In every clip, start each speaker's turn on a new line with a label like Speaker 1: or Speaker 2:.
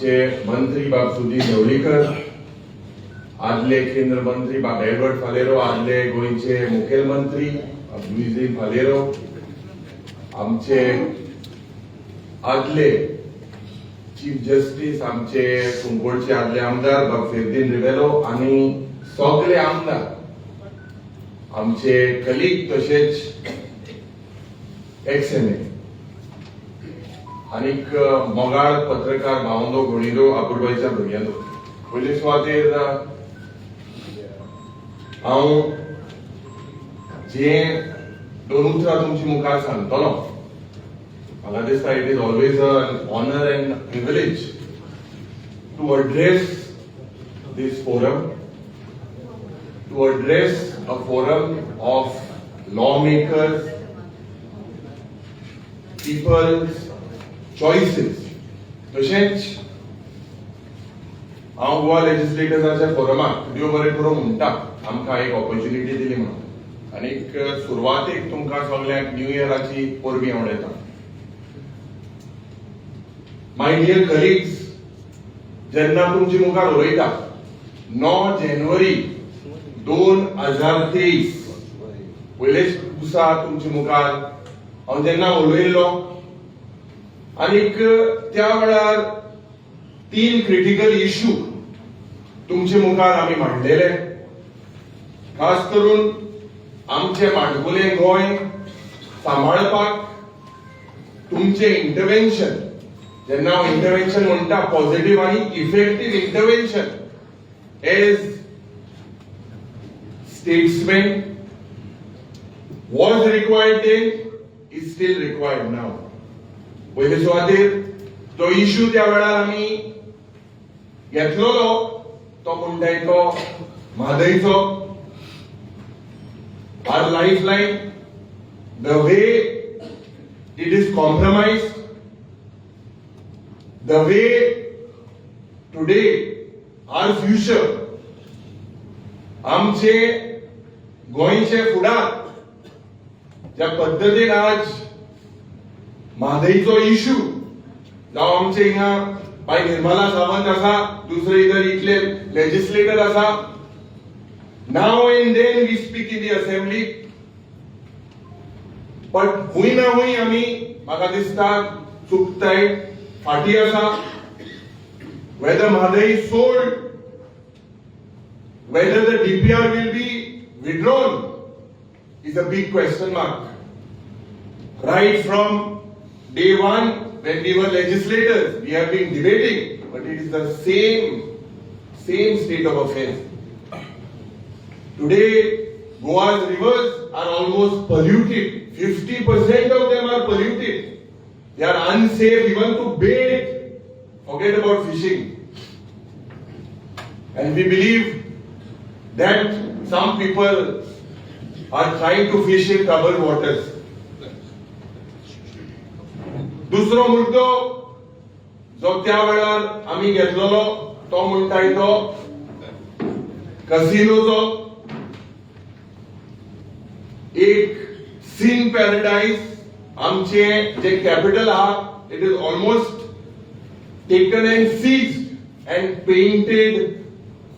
Speaker 1: आमचे मंत्री बाब सुदीप ढवळीकर, आदले केंद्र मंत्री बाब एडवर्ड फालेरो, आदले गोंयचे मुखेलमंत्री लुईस फालेरो, आमचे आदले चीफ जस्टिस, आमचे कुंकोळचे आदले आमदार बाब फेरदीन रिवेलो आणि सगळे आमदार, आमचे कलीग तसेच एक्स-एम-ए आनीक मोगाळ पत्रकार भावंडो भयणीरो आपुरबाईच्या भुरग्यांनो, पयले सुवातेर हांव जे दोन उतरां तुमचे मुखार सांगतलो. म्हाका दिसता it is always an honor and privilege to address this forum, to address a forum of lawmakers, people's choices. तशेंच हांव गोवा लेजिस्लेटर्साच्या फोरमाक देव बरें करूं म्हणटा, आमकां एक ऑपॉर्च्युनिटी दिली म्हणून. आनीक सुरवातेक तुमकां सगळ्यांक न्यू इयराची परबीं आवडयता. माय डियर कलिग्स, जेन्ना तुमचे मुखार उलयता 9 जानेवारी 2023 पयलेच दिसा तुमचे मुखार हांव जेन्ना उलयल्लो, आनीक त्या वेळार 3 क्रिटिकल इश्यू तुमचे मुखार आमी मांडलेले. खास करून आमचे माणकुले गोंय सांबाळपाक तुमचे इंटरव्हेन्शन, जेन्ना हांव इंटरव्हेन्शन म्हणटा पॉझिटिव्ह आनी effective intervention as statesman was required then, is still required now. पयले सुवातेर तो इश्यू त्या वेळार आमी घेतलोलो तो म्हणटाय तो म्हादयचो. Our lifeline, the way it is compromised, the way today our future, आमचे गोंयचे फुडार ज्या पद्धतीन आज म्हादयचो इश्यू, जावं आमचे हिंगा बाय निर्मला सावंत आसा, दुसरे इधर इतले लेजिस्लेटर आसा. Now and then we speak in the assembly, but हुंय ना हुंय आमी म्हाका दिसता चुकताय फाटी आसा. Whether Mhadei is sold, whether the DPR will be withdrawn is a big question mark. Right from day one, when we were legislators, we have been debating, but it is the same state of affairs. Today, Goa's rivers are almost polluted. 50% of them are polluted. They are unsafe even to bathe. Forget about fishing. And we believe that some people are trying to fish in troubled waters. दुसरो मुद्दो जो त्या वेळार आमी घेतलेलो तो म्हणटाय तो कसिनोचो. एक सीन पॅराडायज, आमचे जे कॅपिटल आहा, it is almost taken and seized and painted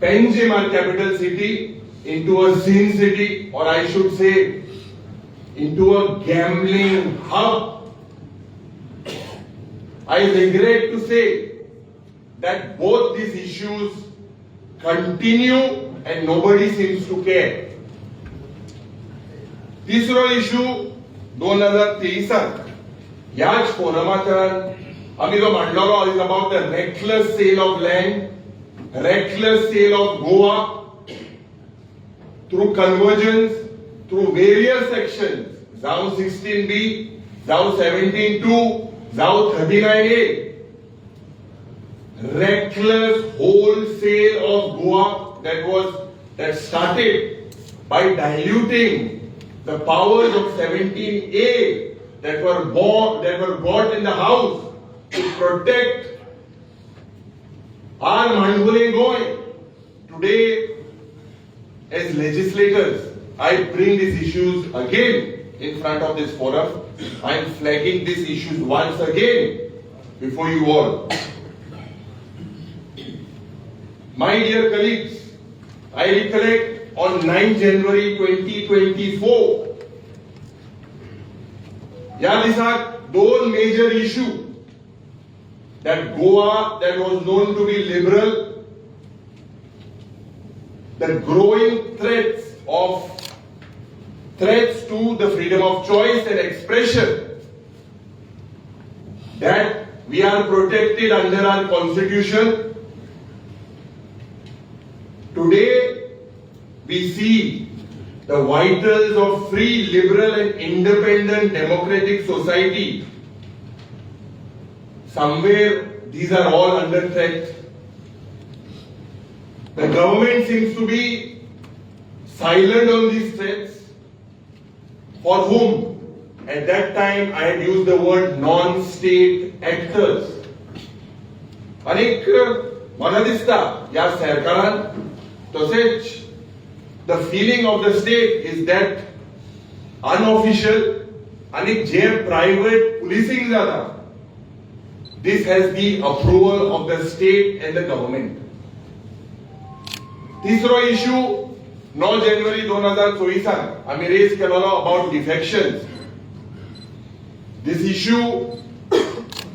Speaker 1: Panjim, our capital city, into a sin city, or I should say into a gambling hub. I regret to say that both these issues continue and nobody seems to care. तिसरो issue 2023 याच फोरमांतल्यान आमी जो मांडलेलो is about the reckless sale of land, reckless sale of Goa through convergence, through various sections, ZAO 16B, ZAO 17.2, ZAO 39A, reckless wholesale of Goa that started by diluting the powers of 17A that were bought in the house to protect our Mandhule Goy. Today, as legislators, I bring these issues again in front of this forum. I am flagging these issues once again before you all. My dear colleagues, I recollect on 9 January 2024, या दिसाक दोन major issue that Goa, that was known to be liberal, the growing threats to the freedom of choice and expression that we are protected under our constitution. Today, we see the vitals of free, liberal and independent democratic society. Somewhere, these are all under threat. The government seems to be silent on these threats. For whom? At that time, I had used the word non-state actors. अनेक मला दिसता या सरकारान तसेच the feeling of the state is that unofficial आणि जे private policing जाता, this has the approval of the state and the government. तिसरो issue 9 January 2024 आम्ही रेज केलेलो about defections. This issue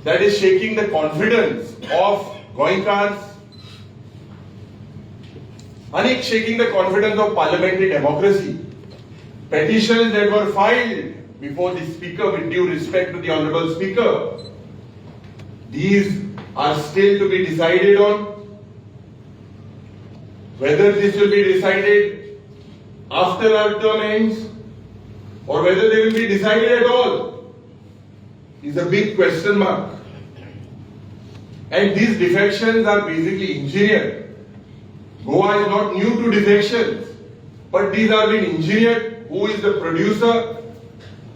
Speaker 1: that is shaking the confidence of Goenkars, and shaking the confidence of parliamentary democracy. Petitions that were filed before the speaker, with due respect to the honorable speaker, these are still to be decided on. Whether this will be decided after our term ends or whether they will be decided at all is a big question mark. And these defections are basically engineered. Goa is not new to defections, but these are being engineered. Who is the producer?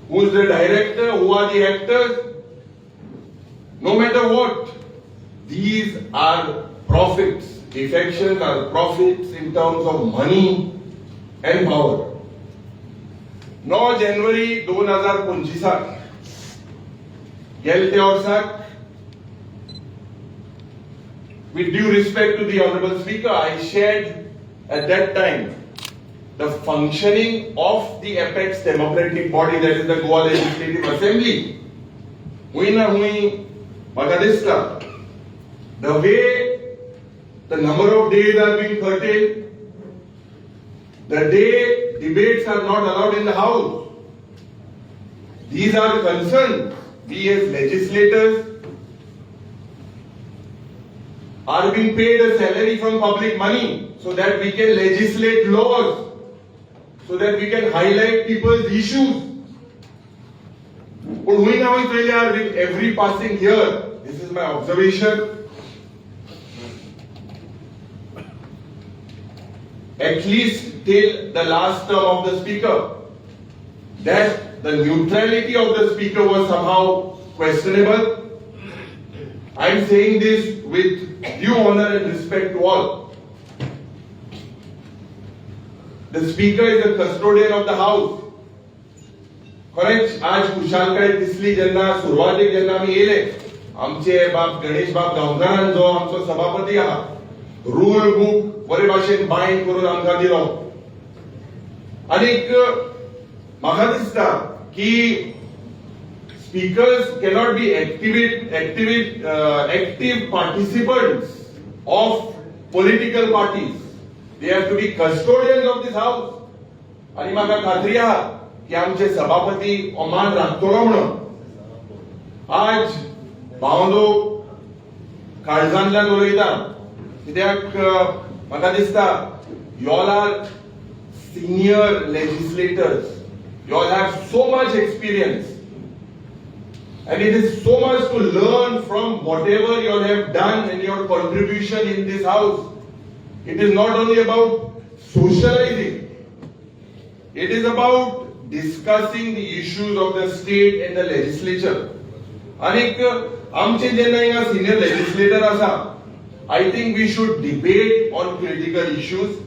Speaker 1: Who is the director? Who are the actors? No matter what, these are profits. Defections are profits in terms of money and power. 9 January 2025 गेलते वर्साक, with due respect to the honorable speaker, I shared at that time the functioning of the apex democratic body, that is the Goa Legislative Assembly. The way the number of days are being curtailed, the day debates are not allowed in the House. These are concerns. We as legislators are being paid a salary from public money so that we can legislate laws, so that we can highlight people's issues. But we now with every passing year, this is my observation, at least till the last term of the speaker, that the neutrality of the speaker was somehow questionable. I am saying this with due honor and respect to all. The speaker is the custodian of the house. Correct? आज कुशालकाय दिसली जेन्ना सुरवातेक जेन्ना आमी येले, आमचे बाब गणेश बाब गांवकारान जो आमचो सभापती आहा, रूल बुक बरे भाशेन बाइंड करून आमकां दिलो. आनीक म्हाका दिसता की speakers cannot be active participants of political parties. They have to be custodians of this house. आणि म्हाका खात्री आहा की आमचे सभापती ओमान राखतलो म्हणून. आज बावंदो काळजांतल्यान उलयता कित्याक म्हाका दिसता you all are senior legislators. You all have so much experience. And it is so much to learn from whatever you all have done and your contribution in this house. It is not only about socializing. It is about discussing the issues of the state and the legislature. Anik amche jenna inga senior legislator asa, I think we should debate on critical issues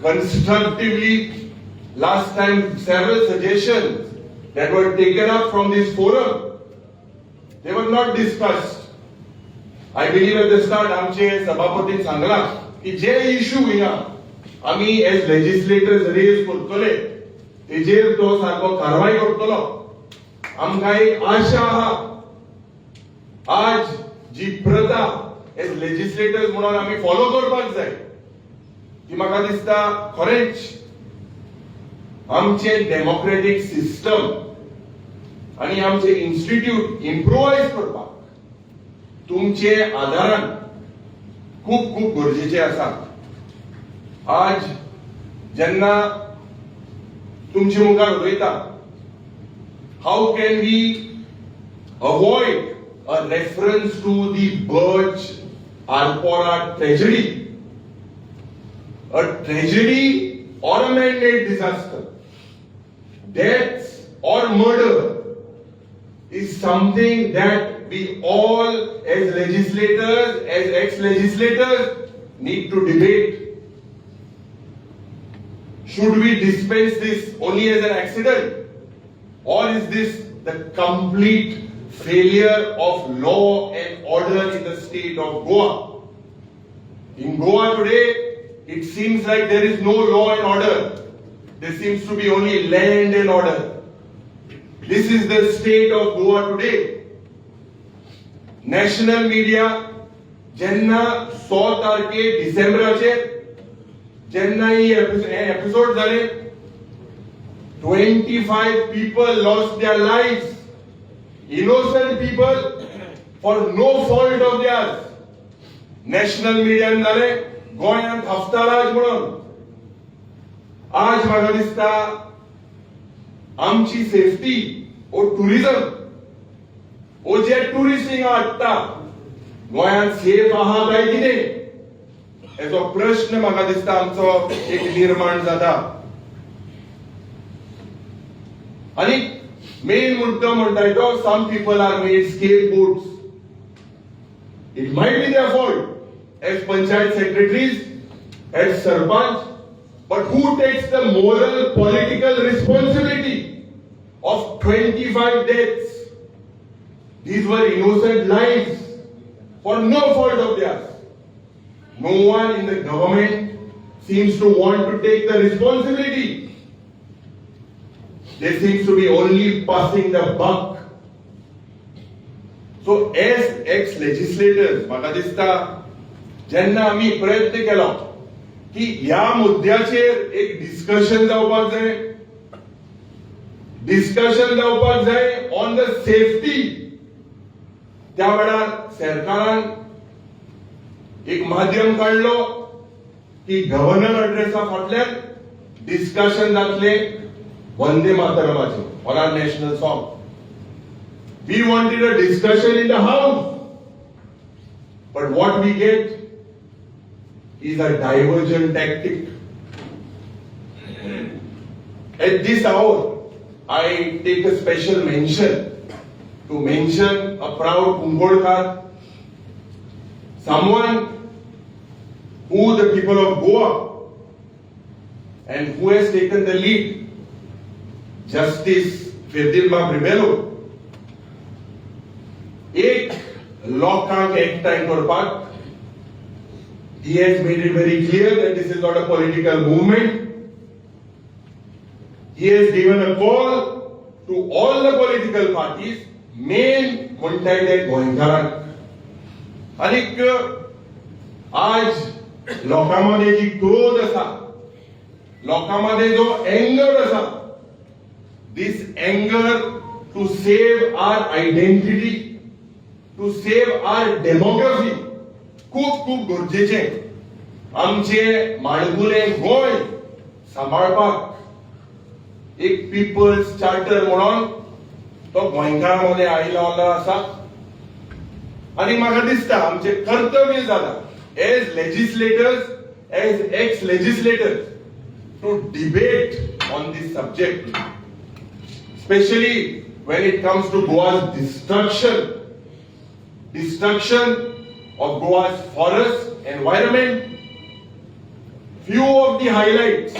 Speaker 1: constructively. Last time, several suggestions that were taken up from this forum, they were not discussed. I believe at the start, आमचे सभापतीन सांगला की जे issue हिंगा आमी as legislators raise करतले तेजेर तो सारको कारवाई करतलो आमकां एक आशा आहा आज जी प्रथा एज लेजिस्लेटर्स म्हणून आमी फॉलो करपाक जाय ती म्हाका दिसता खरेंच आमचे डेमोक्रेटिक सिस्टम आणि आमचे इन्स्टिट्यूट इम्प्रोवाइज करपाक तुमचे आदारान खूप खूप गरजेचे आसा. आज जेन्ना तुमचे मुखार उलयता how can we avoid a reference to the Birch Alpora tragedy, a tragedy or a man-made disaster, deaths or murder is something that we all as legislators, as ex-legislators need to debate. Should we dispense this only as an accident, or is this the complete failure of law and order in the state of Goa? In Goa today, it seems like there is no law and order. There seems to be only land and order. This is the state of Goa today. National media, jenna 6 तारखे डिसेंबराचे jenna ही episode झाले 25 people lost their lives. Innocent people for no fault of theirs. National media झाले गोंयांत हफ्ताराज म्हणून. आज म्हाका दिसता आमची safety ओ tourism ओ जे tourist हिंगा हाडटा गोंयांत सेफ आहा काय कितें हेचो प्रश्न म्हाका दिसता आमचो एक निर्माण जाता. आनी मेन मुद्दो म्हणटाय तो some people are made scapegoats. It might be their fault as panchayat secretaries, as sarpanch, but who takes the moral political responsibility of 25 deaths? These were innocent lives for no fault of theirs. No one in the government seems to want to take the responsibility. There seems to be only passing the buck. So as ex-legislators, म्हाका दिसता जेन्ना आमी प्रयत्न केलो की ह्या मुद्द्याचेर एक discussion जावपाक जाय ऑन द सेफ्टी, त्या वेळार सरकारान एक माध्यम काढलो की गव्हर्नर अड्रेसा फाटल्यान डिस्कशन जातले Vande Mataramachi on our national song. We wanted a discussion in the house, but what we get is a divergent tactic. At this hour, I take a special mention to mention a proud Kungolkar, someone who the people of Goa and who has taken the lead, Justice Firdilma Bribello, एक lockdown act time करपाक. He has made it very clear that this is not a political movement. He has given a call to all the political parties, main म्हणटाय ते गोंयकारांक. आनीक आज लोकांमध्ये जी क्रोध आसा, लोकांमध्ये जो एंगर आसा, this anger to save our identity, to save our demography, खूप गरजेचे. आमचे माणकुले गोंय सांबाळपाक एक पीपल्स चार्टर म्हणून तो गोंयकारांमध्ये आयलो आसा. आनी म्हाका दिसता आमचे कर्तव्य जाता as legislators, as ex legislators to debate on this subject. Especially when it comes to Goa's destruction of Goa's forest environment. Few of the highlights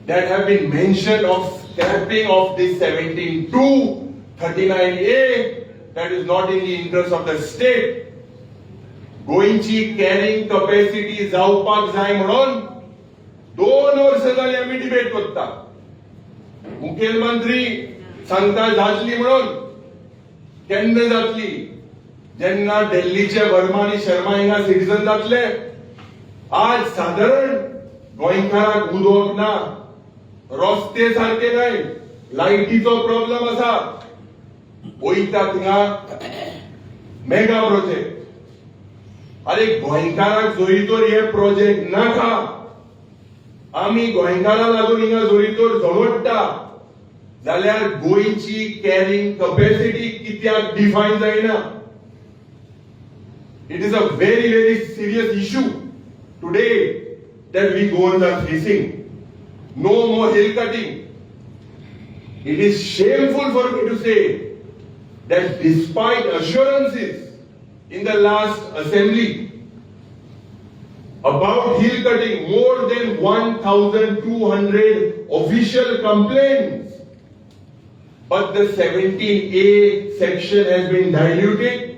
Speaker 1: that have been mentioned of scrapping of this 17(2), 39A, that is not in the interest of the state. गोयची carrying capacity जावपाक जाय म्हणून 2 वर्ष जाली आम्ही debate करता. मुखेलमंत्री सांगता जातली म्हणून केन्ना जातली? जेन्ना दिल्लीचे वर्मा आणि शर्मा हिंगा सिटीजन जातले. आज साधारण गोंयकारांक उदक ना, रस्ते सारखे नाही, लायटीचो प्रॉब्लेम आसा. वयता थिंगा मेगा प्रोजेक्ट. अरे गोंयकारांक जोरी तर हे प्रोजेक्ट नाका, आमी गोंयकारां लागून हिंगा जोरी तर झगडटा जाल्यार गोंयची कॅरिंग कॅपॅसिटी कित्याक डिफायन जायना? It is a very, very serious issue today that we Goans are facing. No more hill cutting. It is shameful for me to say that despite assurances in the last assembly about hill cutting, more than 1,200 official complaints, but the 17A section has been diluted.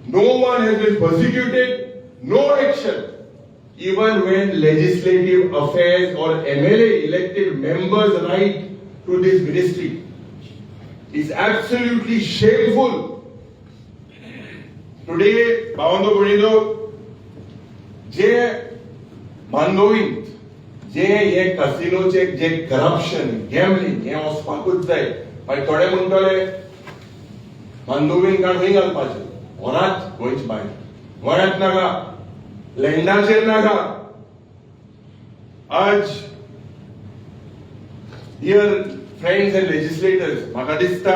Speaker 1: No one has been persecuted, no action. Even when legislative affairs or MLA elected members write to this ministry, it's absolutely shameful. Today, Bhavando Bunido, J बांधोवींत J hey कसिनोचे J corruption gambling हे वचपाकूच जाय. मागीर थोडे म्हणटले बांधोवीन काण खंय घालपाचें? वरात गोंयचे भायर, वरात नाका, लँडाचेर नाका. आज डियर फ्रेंड्स एंड लेजिस्लेटर्स, म्हाका दिसता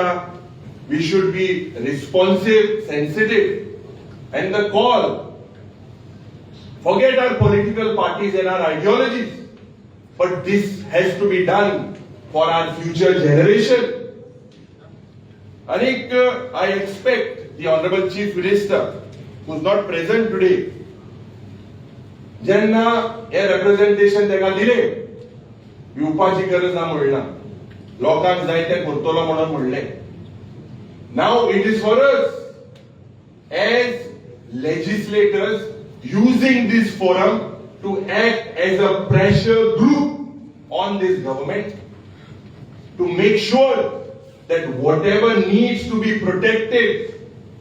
Speaker 1: we should be responsive, sensitive, and the call. Forget our political parties and our ideologies, but this has to be done for our future generation. Anik, I expect the Honorable Chief Minister, who is not present today, jenna a representation teka dile, येवपाची गरज ना म्हणना, लोकांक जाय ते करतलो म्हणून म्हणले. Now it is for us as legislators using this forum to act as a pressure group on this government to make sure that whatever needs to be protected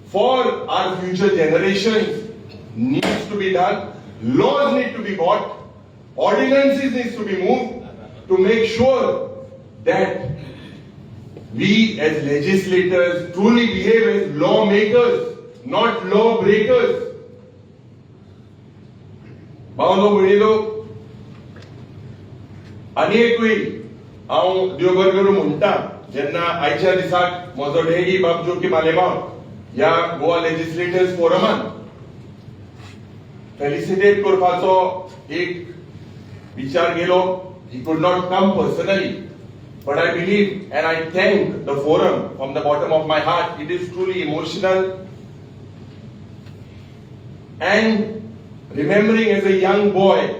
Speaker 1: for our future generations needs to be done. Laws need to be bought, ordinances needs to be moved to make sure that we as legislators truly behave as lawmakers, not lawbreakers. भावनो भयणीलो, आनी एक वेळ हांव देव बरें करूं म्हणटा, जेन्ना आयच्या दिसाक म्हजो डॅडी बाब जोकीम आलेमाव ह्या गोवा लेजिस्लेटर्स फोरमान फेलिसिटेट करपाचो एक विचार गेलो. He could not come personally, but I believe and I thank the forum from the bottom of my heart. It is truly emotional. And remembering as a young boy,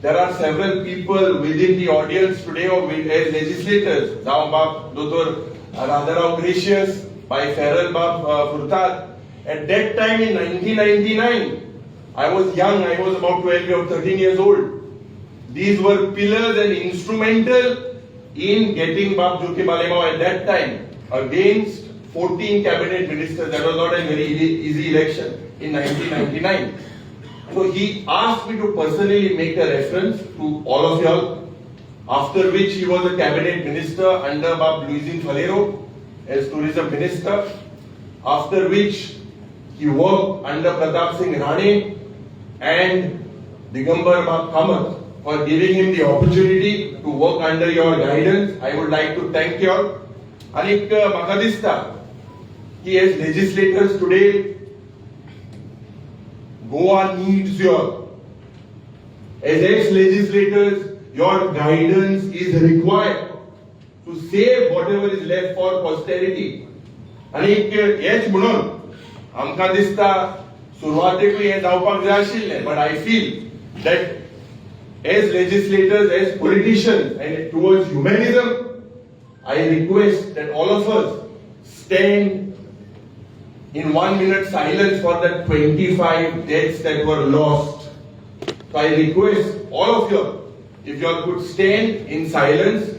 Speaker 1: there are several people within the audience today or as legislators. Now, Dr. Radharao Gracious, by Feral Bab Furtad. At that time in 1999, I was young, I was about 12 or 13 years old. These were pillars and instrumental in getting Bab Jokim Alemao at that time against 14 cabinet ministers. That was not a very easy election in 1999. So he asked me to personally make a reference to all of y'all, after which he was a cabinet minister under Bab Luisin Falero as tourism minister, after which he worked under Pratap Singh Rane and Digambar Bab Kamath for giving him the opportunity to work under your guidance. I would like to thank you all. Anik म्हाका दिसता की as legislators today, Goa needs your, as ex-legislators, your guidance is required to save whatever is left for posterity. Anik हेच म्हणून आमकां दिसता सुरवातेकूय हे जावपाक जाय आशिल्लें, but I feel that as legislators, as politicians, and towards humanism, I request that all of us stand in 1 minute silence for the 25 deaths that were lost. So I request all of you, if you all could stand in silence.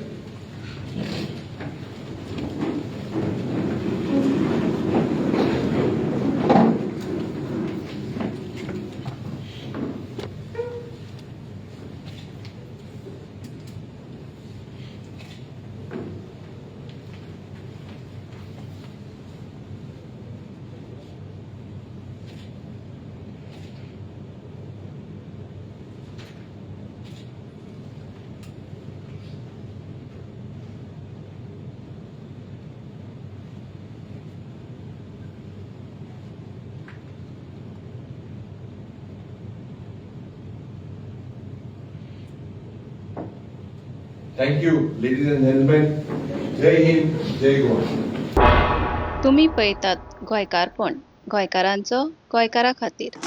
Speaker 1: Thank you, ladies and gentlemen. Jai Hind, Jai Goa.
Speaker 2: तुम्ही पळयतात गोंयकारपण, गोंयकारांचो गोंयकारा खातीर.